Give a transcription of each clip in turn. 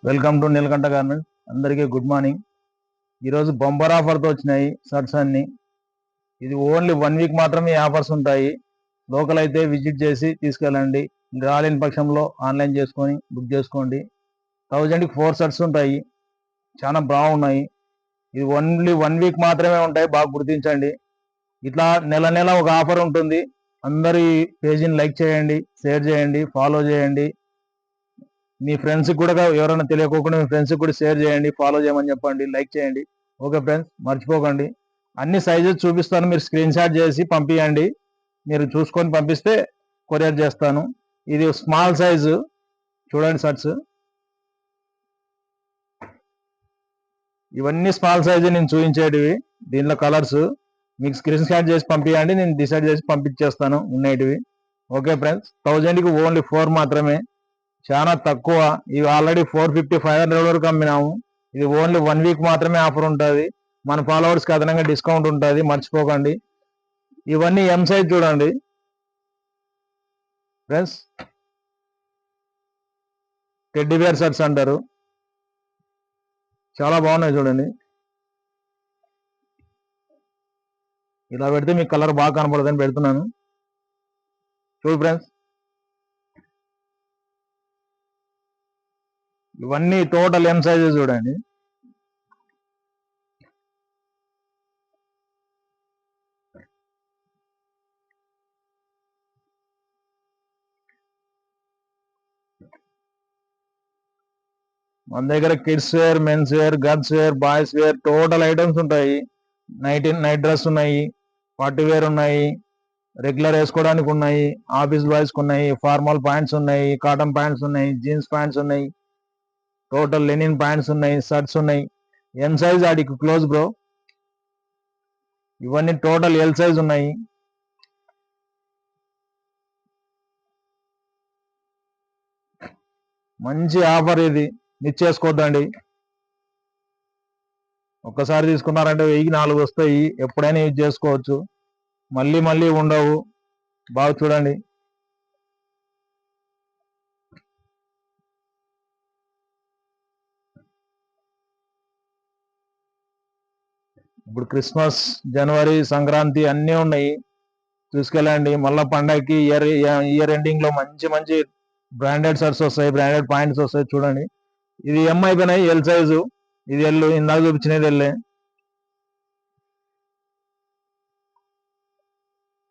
Welcome to Neelakanta garments. అందరికీ good morning. ఈరోజు bumper ఆఫర్తో వచ్చినాయి షర్ట్స్ అన్ని. ఇది ఓన్లీ 1 వీక్ మాత్రమే ఆఫర్స్ ఉంటాయి. లోకల్ అయితే విజిట్ చేసి తీసుకెళ్ళండి. రాలేని పక్షంలో ఆన్లైన్ చేసుకొని బుక్ చేసుకోండి. 1000కి 4 షర్ట్స్ ఉంటాయి. చాలా బాగున్నాయి. ఇది ఓన్లీ 1 వీక్ మాత్రమే ఉంటాయి. బాగా గుర్తించండి. ఇట్లా నెల నెల ఒక ఆఫర్ ఉంటుంది. అందరి పేజీని లైక్ చేయండి, షేర్ చేయండి, ఫాలో చేయండి. మీ ఫ్రెండ్స్కి కూడా ఎవరైనా తెలియకోకుండా మీ ఫ్రెండ్స్కి కూడా షేర్ చేయండి, ఫాలో చేయమని చెప్పండి, లైక్ చేయండి. ఓకే ఫ్రెండ్స్, మర్చిపోకండి. అన్ని సైజెస్ చూపిస్తాను, మీరు స్క్రీన్ షాట్ చేసి పంపించండి. మీరు చూసుకొని పంపిస్తే కొరియర్ చేస్తాను. ఇది స్మాల్ సైజు చూడండి షర్ట్స్. ఇవన్నీ స్మాల్ సైజు నేను చూపించేటివి. దీనిలో కలర్స్ మీకు స్క్రీన్ షాట్ చేసి పంపించండి, నేను డిసైడ్ చేసి పంపించేస్తాను ఉన్నటివి. ఓకే ఫ్రెండ్స్, 1000కి ఓన్లీ 4 మాత్రమే, చాలా తక్కువ. ఇవి ఆల్రెడీ 450 500 వరకు అమ్మినాము. ఇది ఓన్లీ 1 వీక్ మాత్రమే ఆఫర్ ఉంటుంది. మన ఫాలోవర్స్కి అదనంగా డిస్కౌంట్ ఉంటుంది, మర్చిపోకండి. ఇవన్నీ ఎం సైజ్ చూడండి ఫ్రెండ్స్. టెడ్డీ బేర్ షర్ట్స్ అంటారు, చాలా బాగున్నాయి చూడండి. ఇలా పెడితే మీకు కలర్ బాగా కనపడుతుందని పెడుతున్నాను. చూడు ఫ్రెండ్స్, ఇవన్నీ టోటల్ ఎం సైజెస్ చూడండి. మన దగ్గర kids wear, men's wear, girls wear, boys wear total items ఉంటాయి. నైట్ డ్రెస్ ఉన్నాయి, పార్టీ వేర్ ఉన్నాయి, రెగ్యులర్ వేసుకోవడానికి ఉన్నాయి, ఆఫీస్ బాయ్స్కి ఉన్నాయి, ఫార్మల్ ప్యాంట్స్ ఉన్నాయి, కాటన్ ప్యాంట్స్ ఉన్నాయి, జీన్స్ ప్యాంట్స్ ఉన్నాయి, టోటల్ లెనిన్ ప్యాంట్స్ ఉన్నాయి, షర్ట్స్ ఉన్నాయి. ఎం సైజ్ ఆడికి క్లోజ్ బ్రో. ఇవన్నీ టోటల్ ఎల్ సైజ్ ఉన్నాయి. మంచి ఆఫర్ ఇది, మిస్ చేసుకోవద్దండి. ఒక్కసారి తీసుకున్నారంటే 1004 వస్తాయి. ఎప్పుడైనా యూజ్ చేసుకోవచ్చు, మళ్ళీ మళ్ళీ ఉండవు. బాగా చూడండి. ఇప్పుడు క్రిస్మస్, జనవరి, సంక్రాంతి అన్నీ ఉన్నాయి, తీసుకెళ్ళండి. మళ్ళీ పండగకి ఇయర్ ఎండింగ్ లో మంచి మంచి బ్రాండెడ్ షర్ట్స్ వస్తాయి, బ్రాండెడ్ పాయింట్స్ వస్తాయి. చూడండి, ఇది ఎం అయిపోయినాయి, ఎల్ సైజు. ఇది ఎల్లు, ఇందాక చూపించినది ఎల్లే.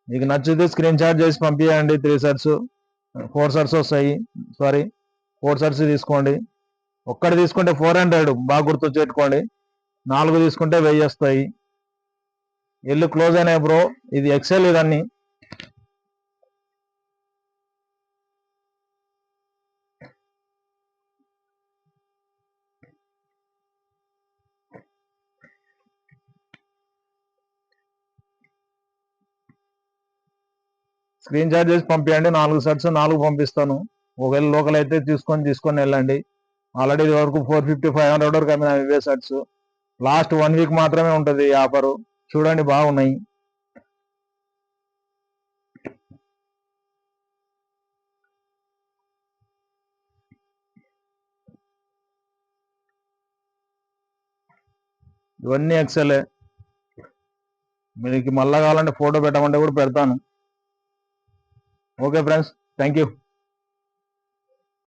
మీకు నచ్చితే స్క్రీన్ షాట్ చేసి పంపించండి. 3 షర్ట్స్ 4 షర్ట్స్ వస్తాయి, సారీ 4 షర్ట్స్ తీసుకోండి. ఒక్కటి తీసుకుంటే 400, బాగా గుర్తొచ్చేట్టుకోండి. 4 తీసుకుంటే 1000 వస్తాయి. ఎల్లు క్లోజ్ అయినాయి బ్రో. ఇది ఎక్సెల్, ఇదన్నీ. స్క్రీన్ షాట్ చేసి పంపించండి. 4 షర్ట్స్ 4 పంపిస్తాను. ఒకవేళ లోకల్ అయితే తీసుకొని వెళ్ళండి. ఆల్రెడీ ఇది వరకు 450 500 వరకు అమ్మినా ఇవే షర్ట్స్. లాస్ట్ 1 వీక్ మాత్రమే ఉంటుంది ఈ ఆఫరు. చూడండి, బాగున్నాయి. ఇవన్నీ ఎక్సెల్. మీకు మళ్ళా కావాలంటే ఫోటో పెట్టమంటే కూడా పెడతాను. Okay friends, thank you.